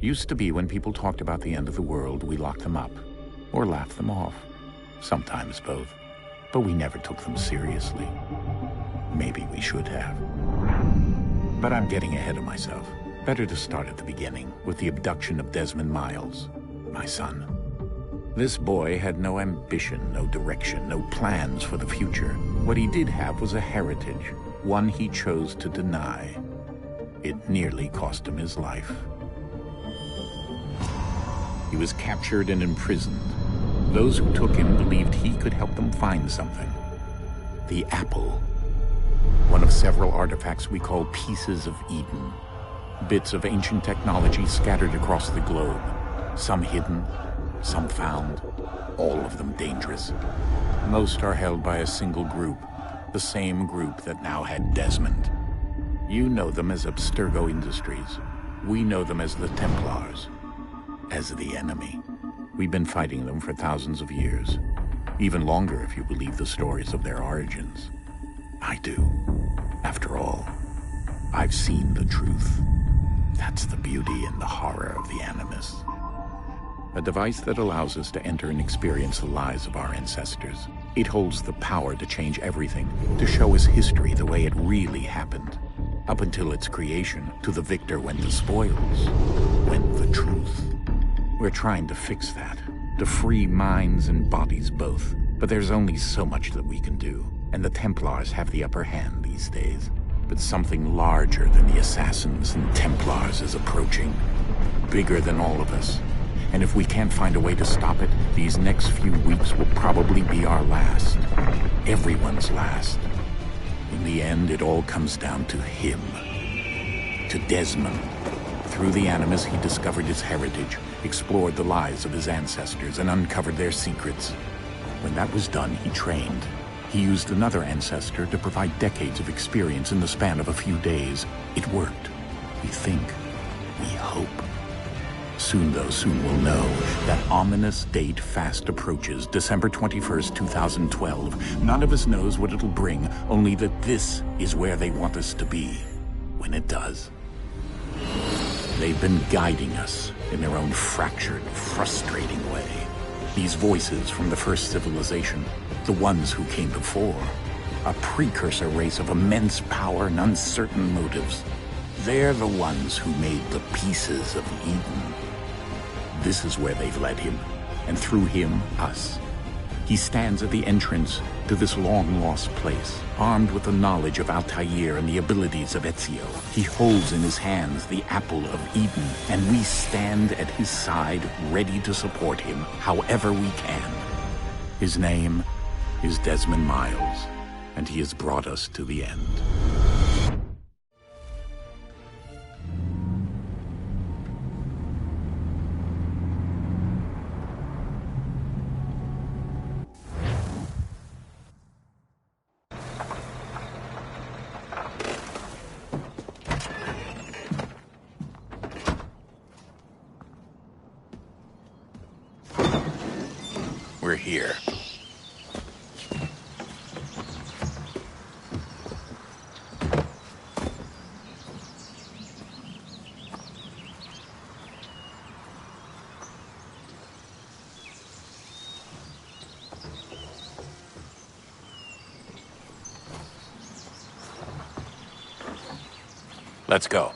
Used to be when people talked about the end of the world, we locked them up. Or laughed them off. Sometimes both. But we never took them seriously. Maybe we should have. But I'm getting ahead of myself. Better to start at the beginning, with the abduction of Desmond Miles, my son. This boy had no ambition, no direction, no plans for the future. What he did have was a heritage, one he chose to deny. It nearly cost him his life. He was captured and imprisoned. Those who took him believed he could help them find something. The apple. One of several artifacts we call Pieces of Eden. Bits of ancient technology scattered across the globe. Some hidden, some found, all of them dangerous. Most are held by a single group, the same group that now had Desmond. You know them as Abstergo Industries. We know them as the Templars, as the enemy. We've been fighting them for thousands of years, even longer if you believe the stories of their origins. I do. After all, I've seen the truth. That's the beauty and the horror of the Animus. A device that allows us to enter and experience the lives of our ancestors. It holds the power to change everything, to show us history the way it really happened. Up until its creation, to the victor went the spoils, went the truth. We're trying to fix that, to free minds and bodies both. But there's only so much that we can do, and the Templars have the upper hand these days. But something larger than the Assassins and Templars is approaching, bigger than all of us. And if we can't find a way to stop it, these next few weeks will probably be our last. Everyone's last. In the end, it all comes down to him. To Desmond. Through the Animus, he discovered his heritage, explored the lives of his ancestors, and uncovered their secrets. When that was done, he trained. He used another ancestor to provide decades of experience in the span of a few days. It worked. We think. We hope. Soon, though, soon we'll know. That ominous date fast approaches, December 21st, 2012. None of us knows what it'll bring, only that this is where they want us to be, when it does. They've been guiding us in their own fractured, frustrating way. These voices from the first civilization, the ones who came before, a precursor race of immense power and uncertain motives. They're the ones who made the Pieces of Eden. This is where they've led him, and through him, us. He stands at the entrance to this long-lost place, armed with the knowledge of Altair and the abilities of Ezio. He holds in his hands the Apple of Eden, and we stand at his side, ready to support him however we can. His name is Desmond Miles, and he has brought us to the end. We're here. Let's go.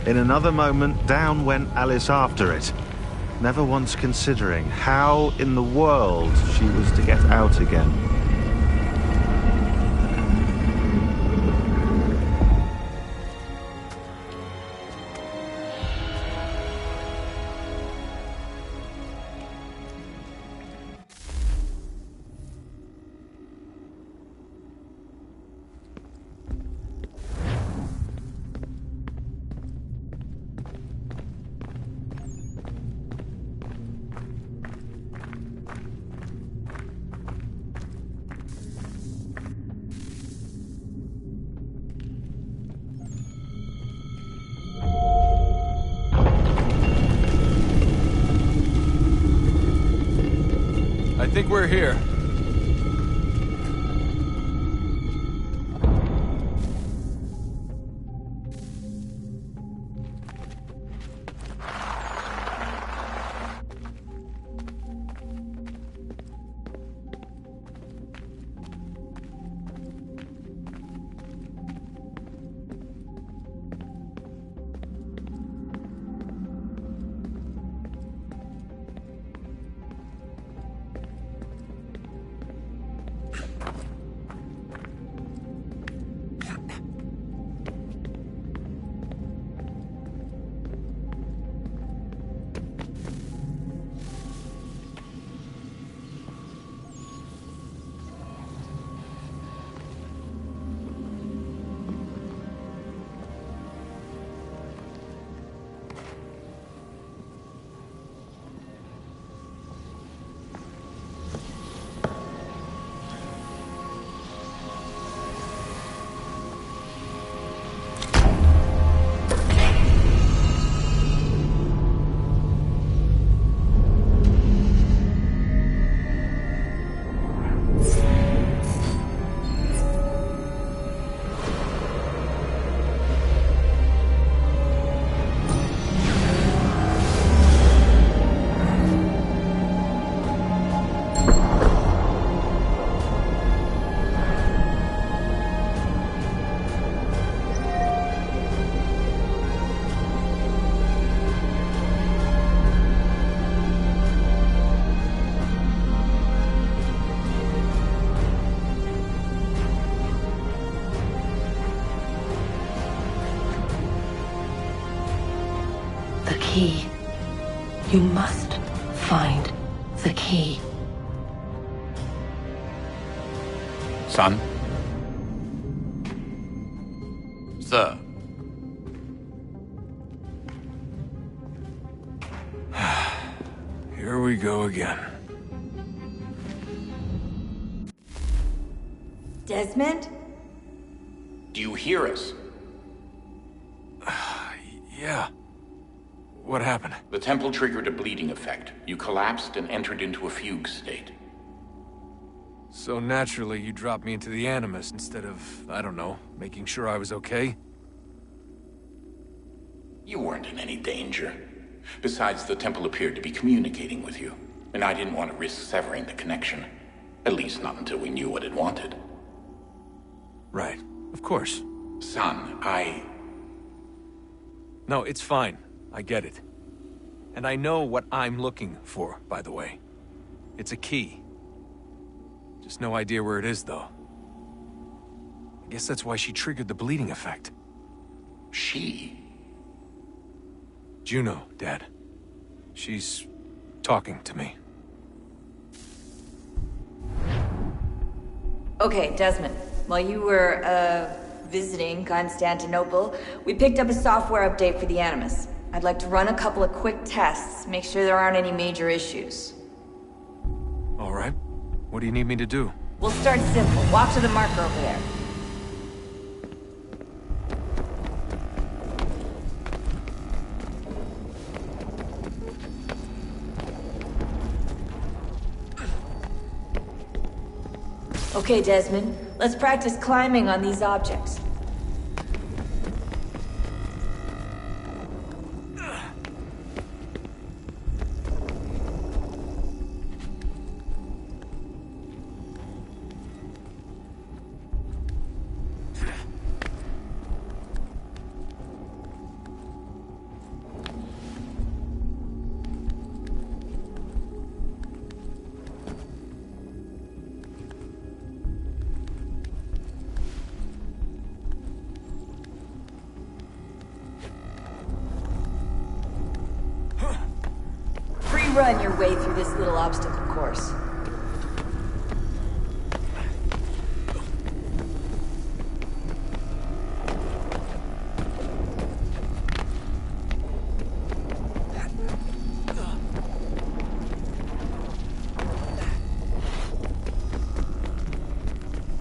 In another moment, down went Alice after it, never once considering how in the world she was to get out again. I think we're here. The key. You must find the key. Son? Sir. Here we go again. Desmond? Do you hear us? Yeah. What happened? The temple triggered a bleeding effect. You collapsed and entered into a fugue state. So naturally, you dropped me into the Animus instead of, I don't know, making sure I was okay? You weren't in any danger. Besides, the temple appeared to be communicating with you, and I didn't want to risk severing the connection. At least not until we knew what it wanted. Right. Of course. Son, No, it's fine. I get it. And I know what I'm looking for, by the way. It's a key. Just no idea where it is, though. I guess that's why she triggered the bleeding effect. She? Juno, Dad. She's talking to me. Okay, Desmond. While you were, visiting Constantinople, we picked up a software update for the Animus. I'd like to run a couple of quick tests, make sure there aren't any major issues. All right. What do you need me to do? We'll start simple. Walk to the marker over there. Okay, Desmond. Let's practice climbing on these objects. run your way through this little obstacle course.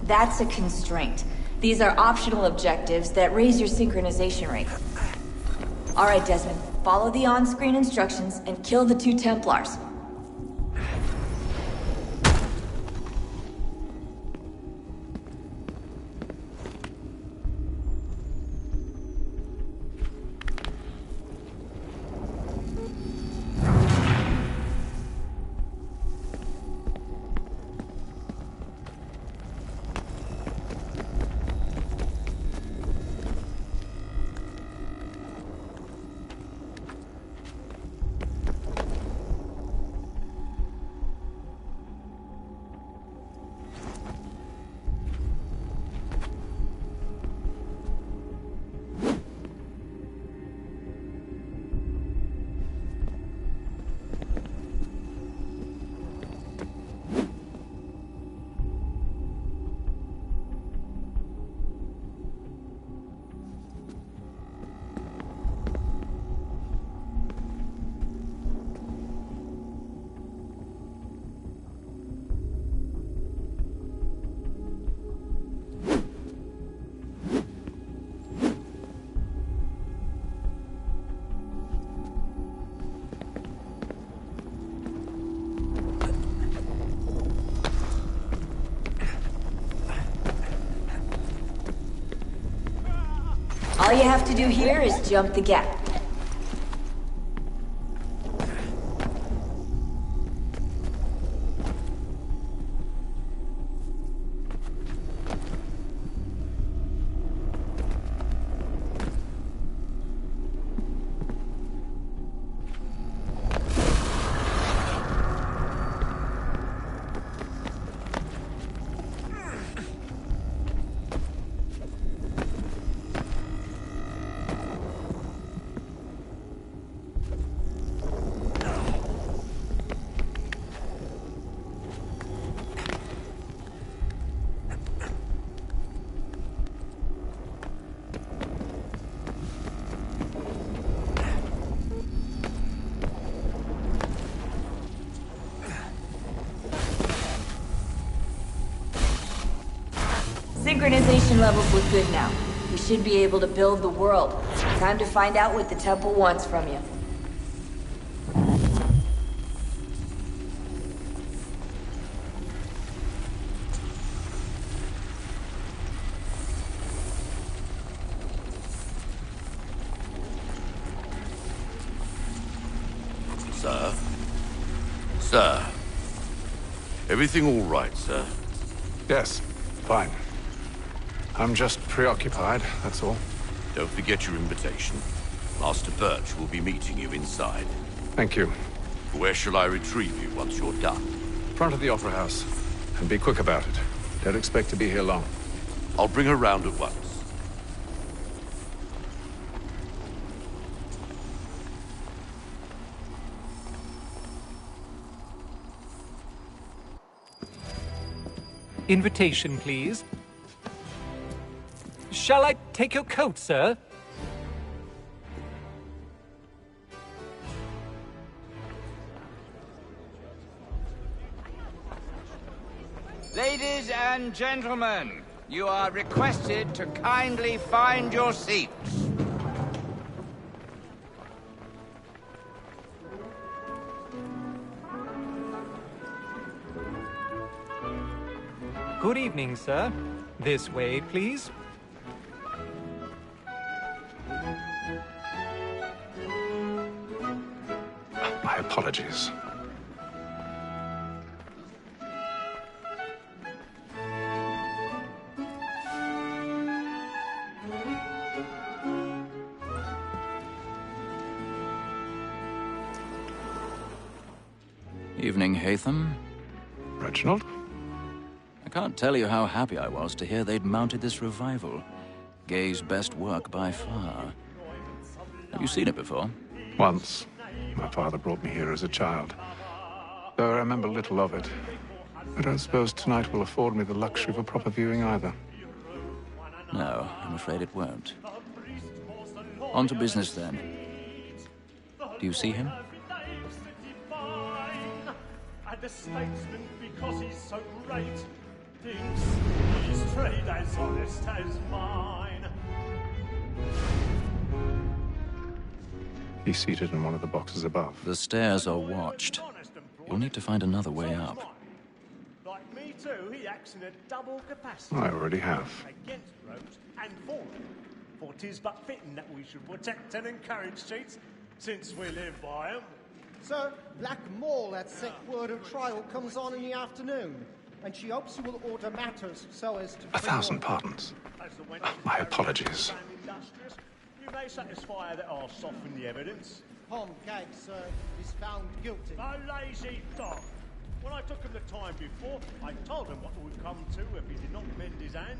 That's a constraint. These are optional objectives that raise your synchronization rate. Alright, Desmond. Follow the on-screen instructions and kill the 2 Templars. All you have to do here is jump the gap. Synchronization levels look good now. We should be able to build the world. Time to find out what the temple wants from you. Sir? Sir? Everything all right, sir? Yes, fine. I'm just preoccupied, that's all. Don't forget your invitation. Master Birch will be meeting you inside. Thank you. Where shall I retrieve you once you're done? Front of the Opera House. And be quick about it. Don't expect to be here long. I'll bring her round at once. Invitation, please. Shall I take your coat, sir? Ladies and gentlemen, you are requested to kindly find your seats. Good evening, sir. This way, please. My apologies. Evening, Haytham. Reginald? I can't tell you how happy I was to hear they'd mounted this revival. Gay's best work by far. Have you seen it before? Once. My father brought me here as a child. Though I remember little of it, I don't suppose tonight will afford me the luxury of a proper viewing either. No, I'm afraid it won't. On to business, then. Do you see him? And a statesman because he's so great thinks his trade as honest as mine. He's seated in one of the boxes above. The stairs are watched. You'll need to find another way up. Like me too, he acts in a double capacity. I already have. Against Rose and for them. For 'tis but fitting that we should protect and encourage cheats, since we live by 'em. Sir, Black Maul at set word of trial comes on in the afternoon, and she hopes you will order matters so as to... 1,000 pardons. My apologies. You may satisfy that I'll soften the evidence. Tom Gag, sir, is found guilty. A lazy dog! When I took him the time before, I told him what would come to if he did not mend his hand.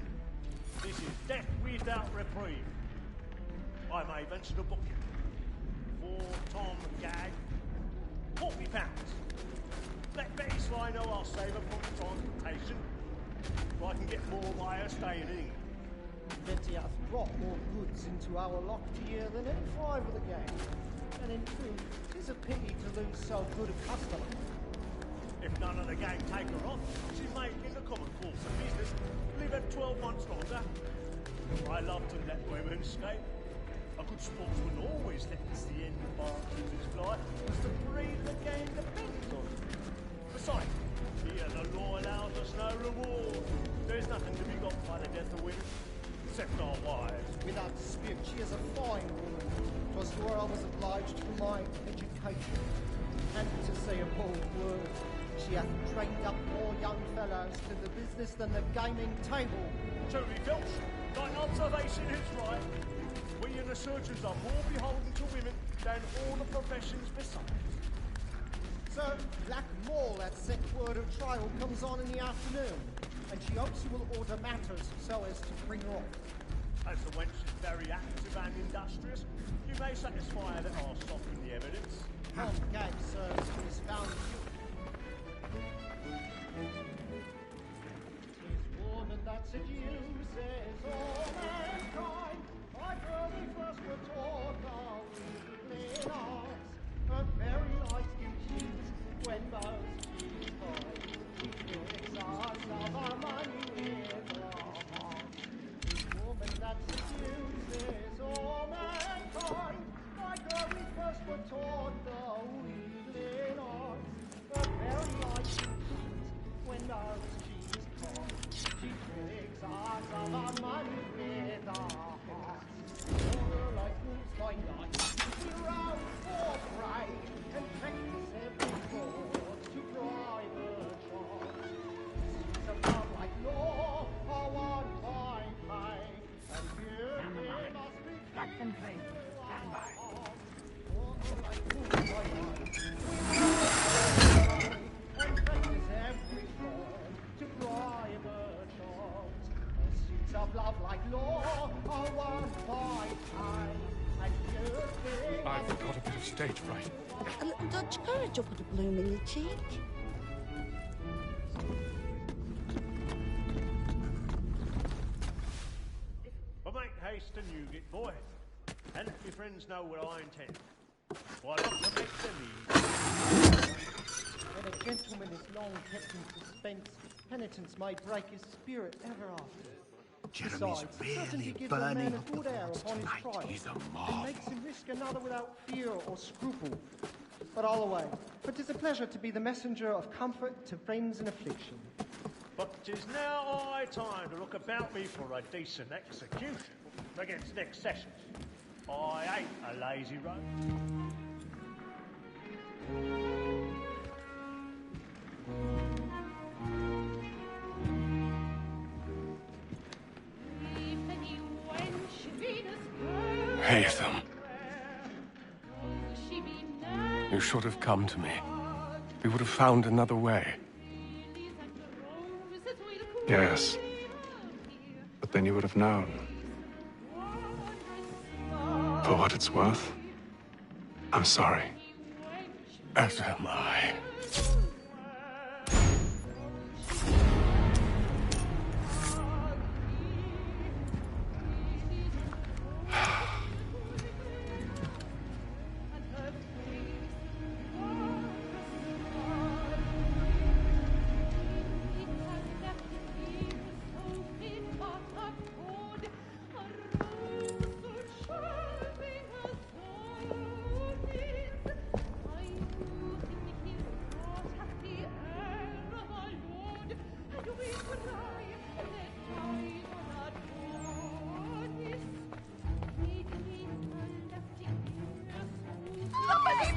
This is death without reprieve. I may venture to book him. For Tom Gag, £40. Let Betty Sly know I'll save her from transportation, so I can get more by her staying in England. Betty hath brought more goods into our locked year than any five of the gang. And in truth, 'tis a pity to lose so good a customer. If none of the gang take her on, she may, in the common course of business, live her 12 months longer. I love to let women escape. A good sportsman always lets the end of Bartlett's life as to breed the game depends on. Besides, here the law allows us no reward. There's nothing to be got by the death of women, except our wives. Without dispute, she is a fine woman. 'Twas to her I was obliged for my education. And to say a bold word, she hath trained up more young fellows to the business than the gaming table. Truly, Filch, thy observation is right. We and the surgeons are more beholden to women than all the professions besides. Sir, Black Maul at set word of trial comes on in the afternoon, and she hopes you will order matters so as to bring her off. As the wench is very active and industrious, you may satisfy her that I'll soften the evidence. Tom Gag, sir, is found guilty. 'Tis woman that seduces all mankind. My girl, we first were taught our weakling arts. Her very light skin cheeks, when most she's high. We will exhaust of our money with our hearts. 'Tis woman that seduces all mankind. My girl, we first were taught the weakling arts. Her very light skin cheeks, when most she's high. She will exhaust of our money with our hearts. All like wolves by night, we rouse for prey, and practice every course to bribe her charms. She's a love like law, or one by pay, and beauty must be concentrate. Stand by. All like wolves by night, we rouse for prey, and practice every course to bribe her charms. She's of love like law, or one by pay, and beauty I've got a bit of stage fright. A little Dutch courage will put a bloom in your cheek. But make haste and you get boy, and let your friends know what I intend. Why not to make them easy? When a gentleman is long kept in suspense, penitence may break his spirit ever after. Jeremy's Besides, certainty really gives a burning man up a the good air thoughts upon his tonight. trial, He's a and marvel. makes him risk another without fear or scruple. But all away, for 'tis a pleasure to be the messenger of comfort to friends in affliction. But 'tis now high time to look about me for a decent execution against next session. I ain't a lazy rogue. Haytham. You should have come to me. We would have found another way. Yes. But then you would have known. For what it's worth, I'm sorry. As am I.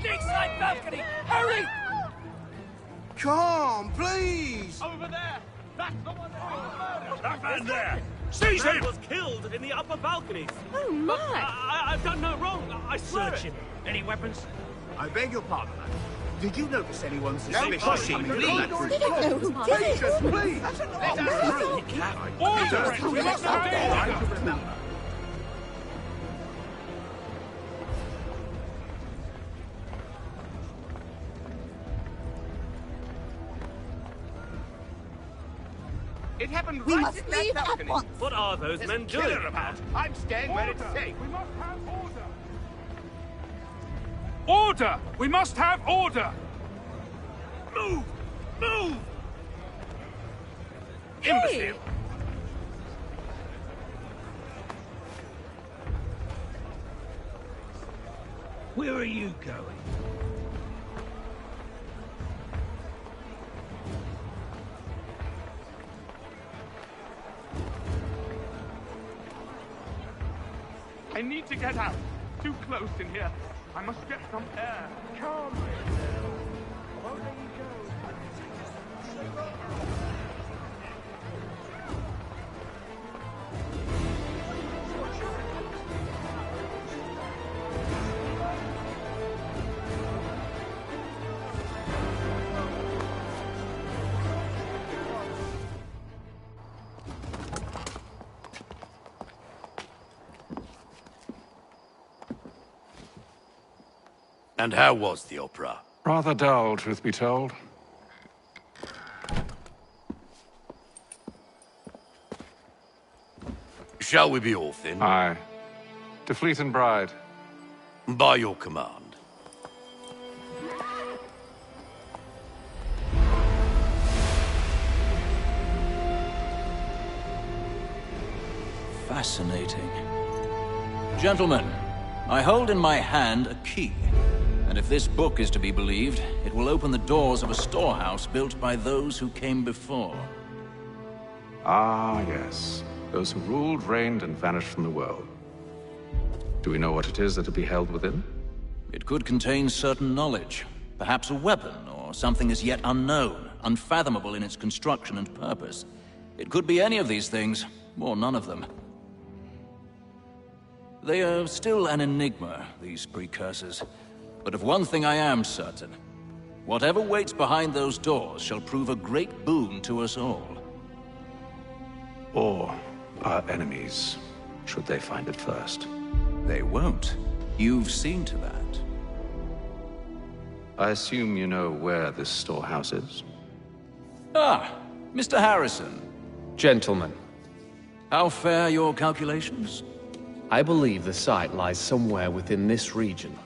Inside balcony! Hurry! Come, please! Over there! That's the one that was murdered! That man there! Seize him! was killed in the upper balconies! Oh, my! I've done no wrong! I swear Search him. Any weapons? I beg your pardon, man. Did you notice anyone No suspicious pushing, coming please. from that room? We don't know who did it! Patience, please! Let us through! Order! We must have Try order! to remember. It happened We right must in that leave at balcony. once! What are those men doing? Killer about. I'm staying where it's safe. We must have order! Order! We must have order! Move! Move! Hey! Imbecile! Where are you going? I need to get out. Too close in here. I must get some air. Come! And how was the opera? Rather dull, truth be told. Shall we be off then? Aye. To Fleet and Bride. By your command. Fascinating. Gentlemen, I hold in my hand a key. And if this book is to be believed, it will open the doors of a storehouse built by those who came before. Ah, yes. Those who ruled, reigned, and vanished from the world. Do we know what it is that will be held within? It could contain certain knowledge. Perhaps a weapon, or something as yet unknown, unfathomable in its construction and purpose. It could be any of these things, or none of them. They are still an enigma, these precursors. But of one thing I am certain. Whatever waits behind those doors shall prove a great boon to us all. Or our enemies, should they find it first. They won't. You've seen to that. I assume you know where this storehouse is? Ah, Mr. Harrison. Gentlemen, How fare your calculations? I believe the site lies somewhere within this region.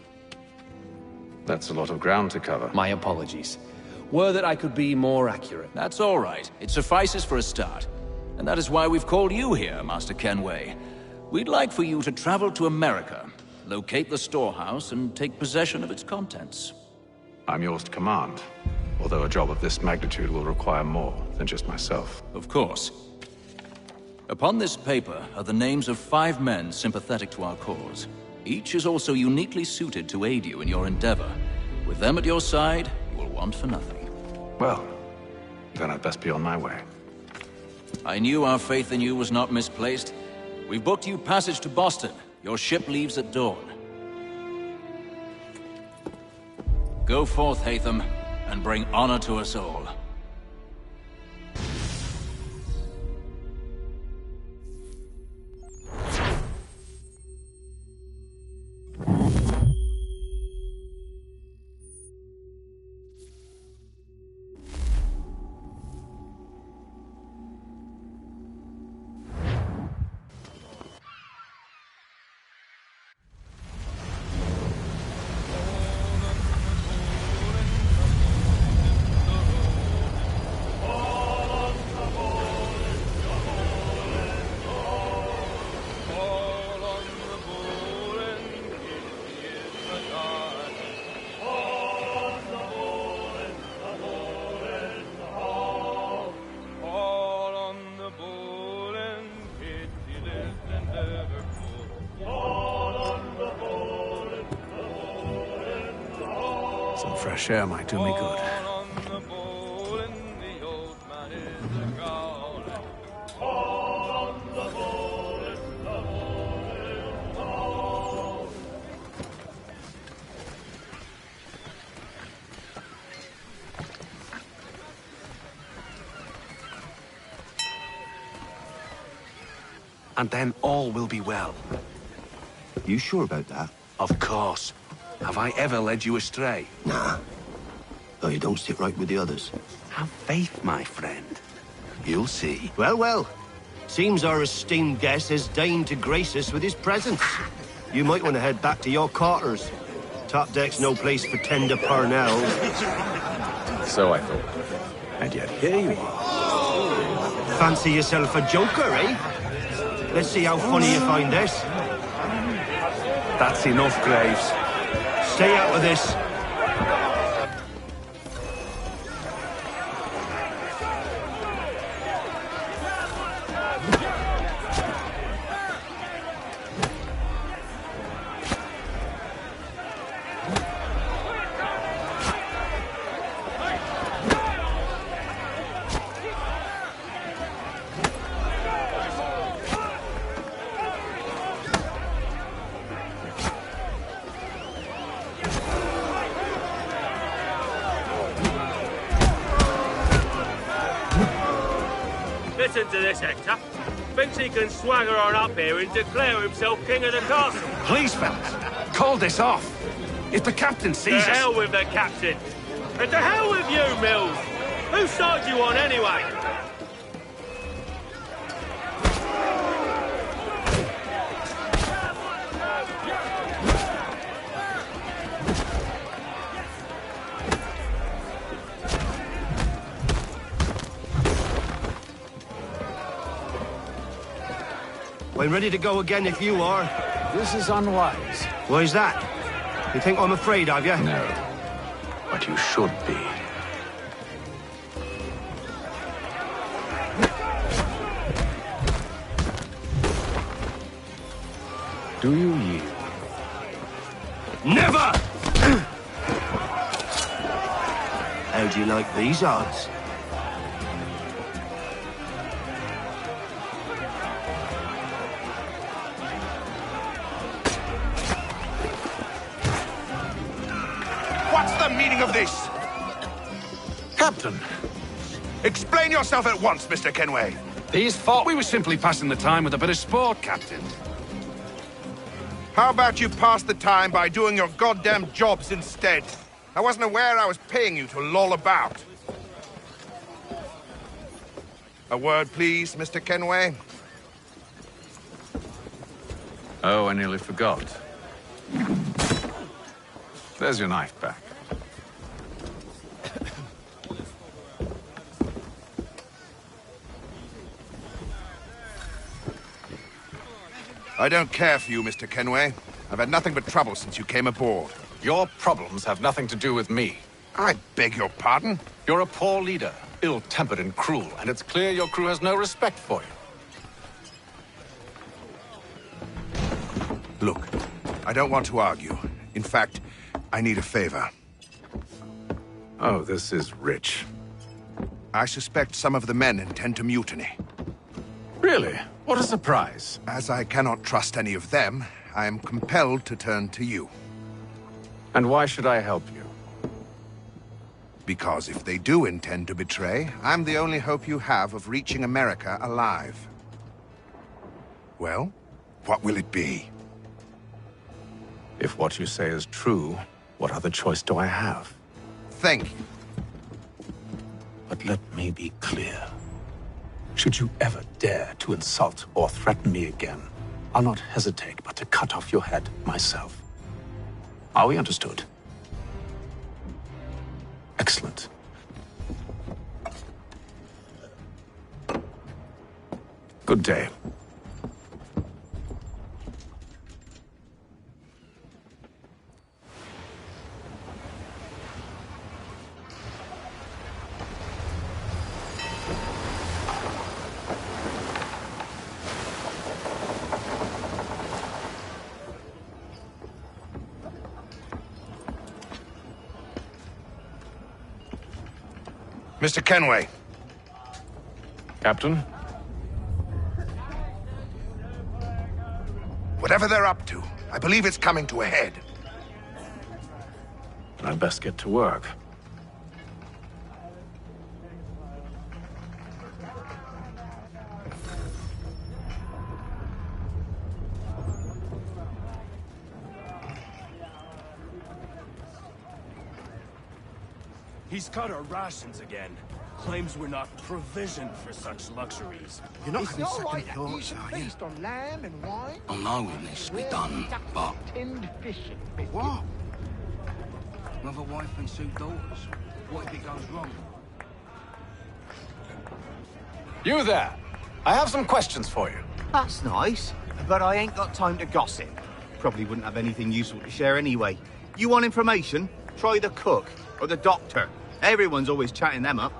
That's a lot of ground to cover. My apologies. Were that I could be more accurate. That's all right. It suffices for a start. And that is why we've called you here, Master Kenway. We'd like for you to travel to America, locate the storehouse, and take possession of its contents. I'm yours to command, although a job of this magnitude will require more than just myself. Of course. Upon this paper are the names of 5 men sympathetic to our cause. Each is also uniquely suited to aid you in your endeavor. With them at your side, you will want for nothing. Well, then I'd best be on my way. I knew our faith in you was not misplaced. We've booked you passage to Boston. Your ship leaves at dawn. Go forth, Hatham, and bring honor to us all. Some fresh air might do me good. And then all will be well. You sure about that? Of course. Have I ever led you astray? Nah. Though you don't sit right with the others. Have faith, my friend. You'll see. Well, well. Seems our esteemed guest has deigned to grace us with his presence. You might want to head back to your quarters. Top deck's no place for tender Parnells. So I thought. And yet here you are. Fancy yourself a joker, eh? Let's see how funny you find this. That's enough, Graves. Stay out of this. Listen to this, Hector. Thinks he can swagger on up here and declare himself king of the castle. Please, fellas, call this off. If the captain sees us... To hell with the captain. And to hell with you, Mills. Whose side you on, anyway? I'm ready to go again if you are. This is unwise. Why's that? You think I'm afraid of you? No. But you should be. Do you yield? Never! How do you like these odds? What's the meaning of this? Captain! Explain yourself at once, Mr. Kenway. These thought we were simply passing the time with a bit of sport, Captain. How about you pass the time by doing your goddamn jobs instead? I wasn't aware I was paying you to loll about. A word, please, Mr. Kenway. Oh, I nearly forgot. There's your knife back. I don't care for you, Mr. Kenway. I've had nothing but trouble since you came aboard. Your problems have nothing to do with me. I beg your pardon? You're a poor leader, ill-tempered and cruel, and it's clear your crew has no respect for you. Look, I don't want to argue. In fact, I need a favor. Oh, this is rich. I suspect some of the men intend to mutiny. Really? What a surprise. As I cannot trust any of them, I am compelled to turn to you. And why should I help you? Because if they do intend to betray, I'm the only hope you have of reaching America alive. Well, what will it be? If what you say is true, what other choice do I have? Thank you. But let me be clear. Should you ever dare to insult or threaten me again, I'll not hesitate but to cut off your head myself. Are we understood? Excellent. Good day. Mr. Kenway. Captain? Whatever they're up to, I believe it's coming to a head. I'd best get to work. He's cut our rations again. Claims we're not provisioned for such luxuries. You're not having second thoughts, are you? Feast on lamb and wine. I know it needs to be done, but... Tinned fish and biscuits. What? Another wife and 2 daughters. What if it goes wrong? You there! I have some questions for you. That's nice, but I ain't got time to gossip. Probably wouldn't have anything useful to share anyway. You want information? Try the cook or the doctor. Everyone's always chatting them up.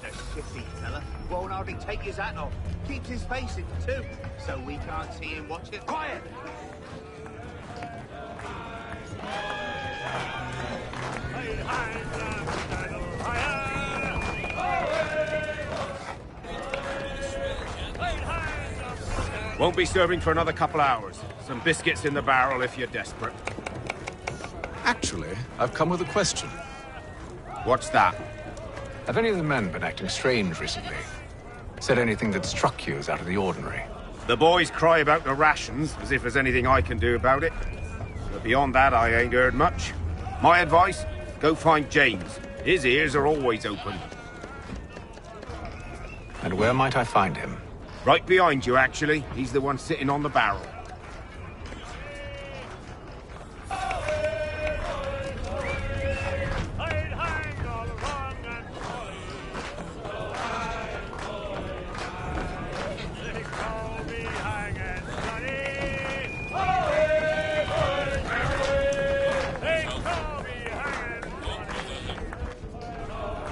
The shifty fella won't hardly take his hat off. Keeps his face in too, so we can't see him watch it. Quiet! Won't be serving for another couple hours. Some biscuits in the barrel if you're desperate. Actually, I've come with a question. What's that? Have any of the men been acting strange recently? Said anything that struck you as out of the ordinary? The boys cry about the rations, as if there's anything I can do about it. But beyond that, I ain't heard much. My advice, go find James. His ears are always open. And where might I find him? Right behind you, actually. He's the one sitting on the barrel.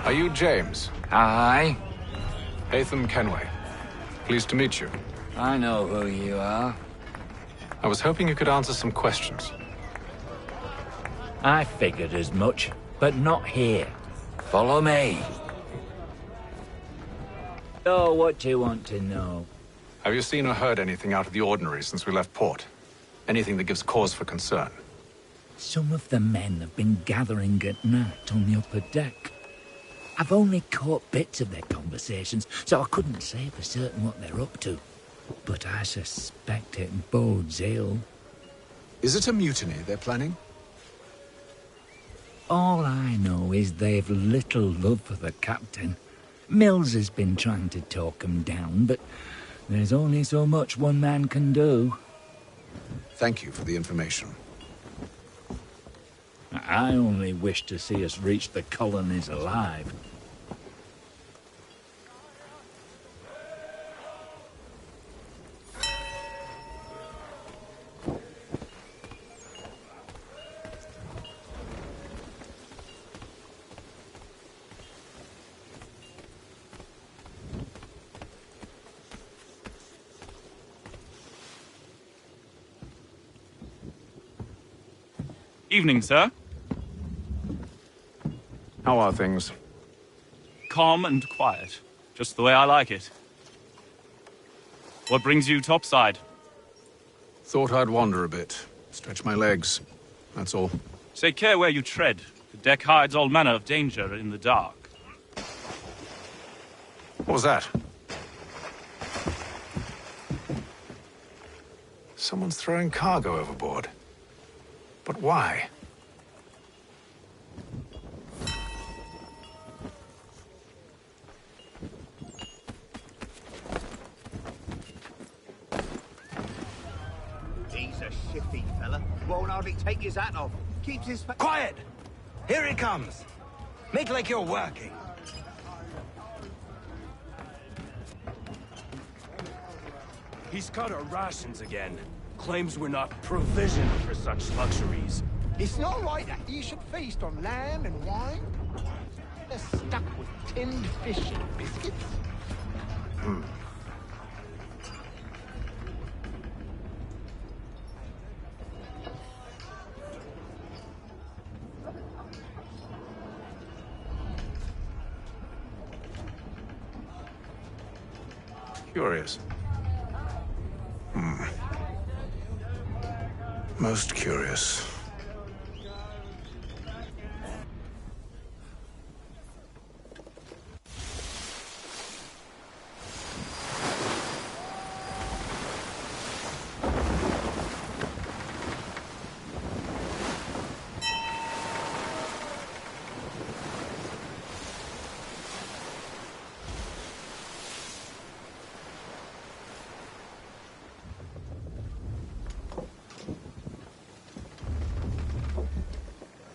Are you James? Aye. Haytham Kenway. Pleased to meet you. I know who you are. I was hoping you could answer some questions. I figured as much, but not here. Follow me. Oh, what do you want to know? Have you seen or heard anything out of the ordinary since we left port? Anything that gives cause for concern? Some of the men have been gathering at night on the upper deck. I've only caught bits of their conversations, so I couldn't say for certain what they're up to. But I suspect it bodes ill. Is it a mutiny they're planning? All I know is they've little love for the captain. Mills has been trying to talk 'em down, but there's only so much one man can do. Thank you for the information. I only wish to see us reach the colonies alive. Evening, sir. How are things? Calm and quiet. Just the way I like it. What brings you topside? Thought I'd wander a bit. Stretch my legs. That's all. Take care where you tread. The deck hides all manner of danger in the dark. What was that? Someone's throwing cargo overboard. But why? He's a shifty fella. Won't hardly take his hat off. Keeps his... Quiet! Here he comes. Make like you're working. He's cut our rations again. Claims we're not provisioned for such luxuries. It's not right that you should feast on lamb and wine. They're stuck with tinned fish and biscuits. Curious. Most curious.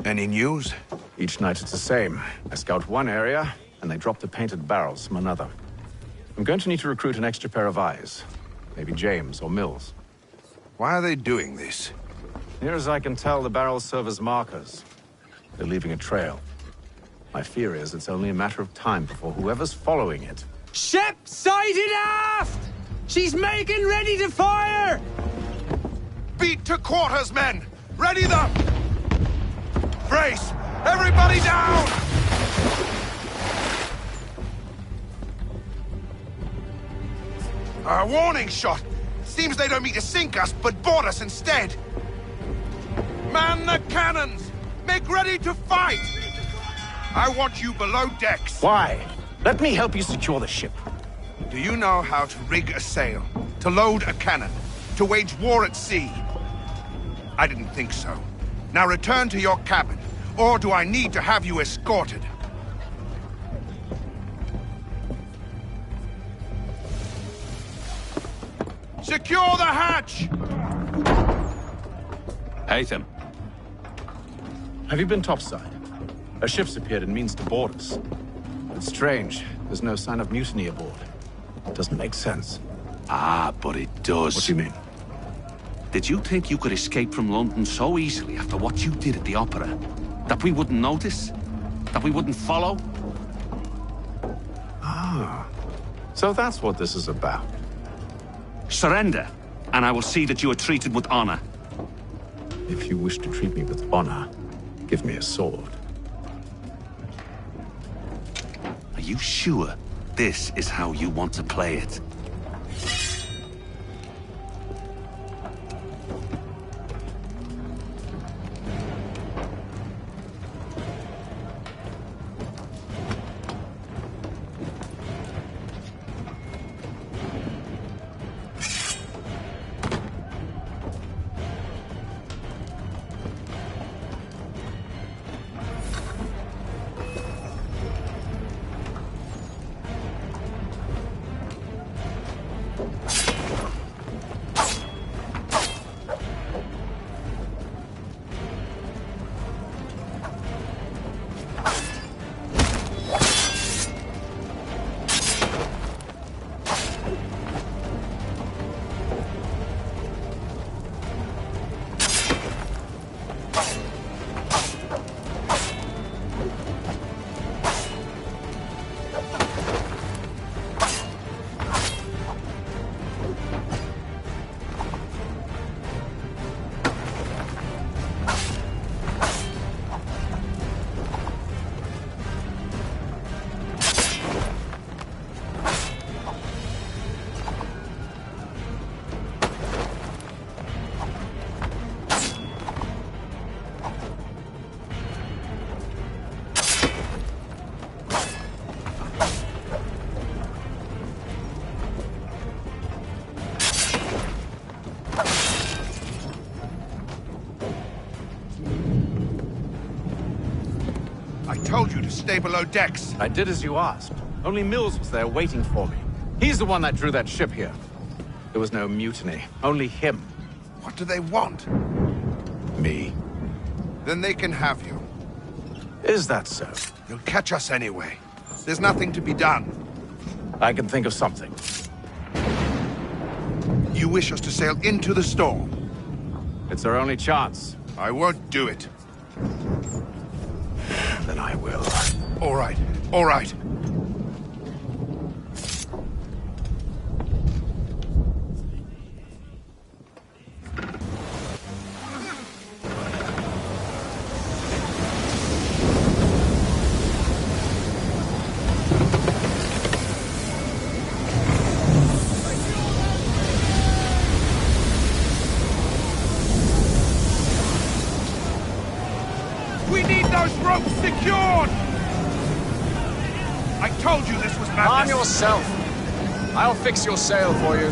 Any news? Each night it's the same. I scout one area, and they drop the painted barrels from another. I'm going to need to recruit an extra pair of eyes. Maybe James or Mills. Why are they doing this? Near as I can tell, the barrels serve as markers. They're leaving a trail. My fear is it's only a matter of time before whoever's following it... Ship sighted aft! She's making ready to fire! Beat to quarters, men! Ready them! Brace! Everybody down! A warning shot! Seems they don't mean to sink us, but board us instead! Man the cannons! Make ready to fight! I want you below decks. Why? Let me help you secure the ship. Do you know how to rig a sail? To load a cannon? To wage war at sea? I didn't think so. Now return to your cabin, or do I need to have you escorted? Secure the hatch! Haytham. Have you been topside? A ship's appeared and means to board us. It's strange. There's no sign of mutiny aboard. It doesn't make sense. Ah, but it does. What do you mean? Did you think you could escape from London so easily after what you did at the opera? That we wouldn't notice? That we wouldn't follow? Ah. So that's what this is about. Surrender, and I will see that you are treated with honor. If you wish to treat me with honor, give me a sword. Are you sure this is how you want to play it? Told you to stay below decks. I did as you asked. Only Mills was there waiting for me. He's the one that drew that ship here. There was no mutiny, only him. What do they want? Me. Then they can have you. Is that so? They'll catch us anyway. There's nothing to be done. I can think of something. You wish us to sail into the storm? It's our only chance. I won't do it. Then I will. All right. All right. Calm yourself. I'll fix your sail for you.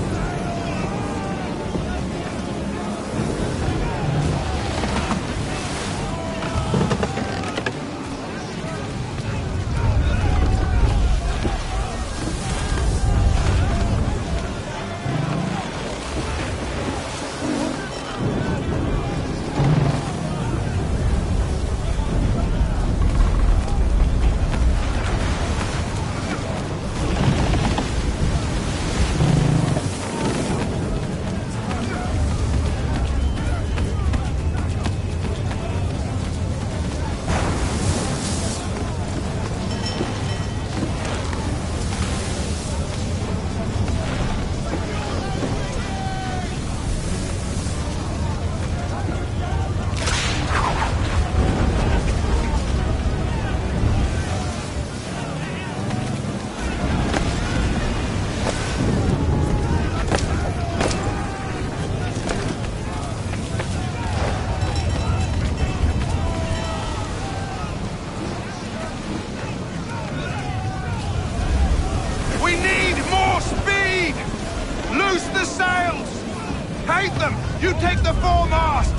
You take the foremast!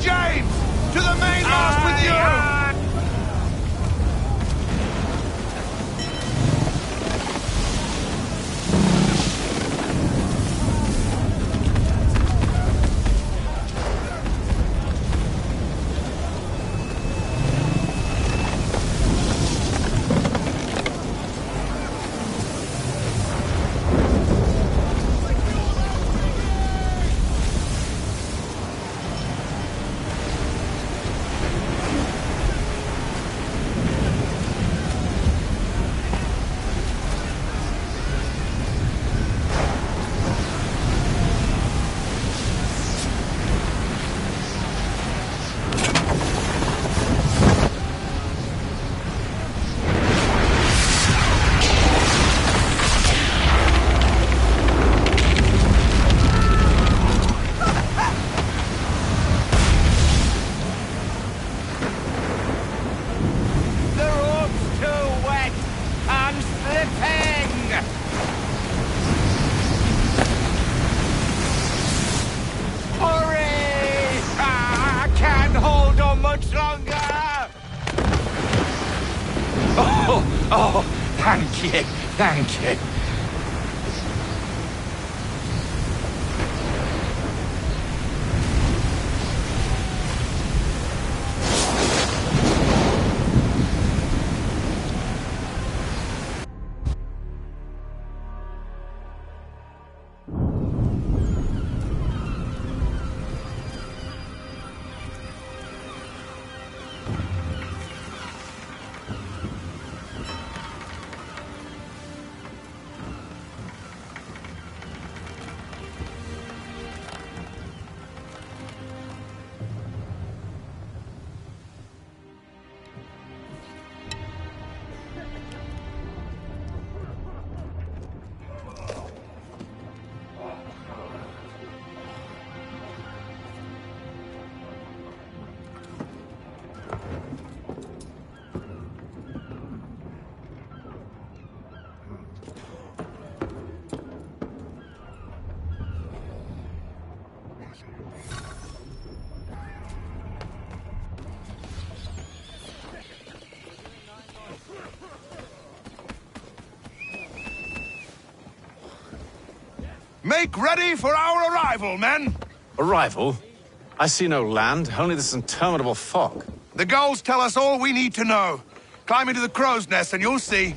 James, to the mainmast with you! Oh, thank you, thank you. Make ready for our arrival, men! Arrival? I see no land, only this interminable fog. The gulls tell us all we need to know. Climb into the crow's nest and you'll see.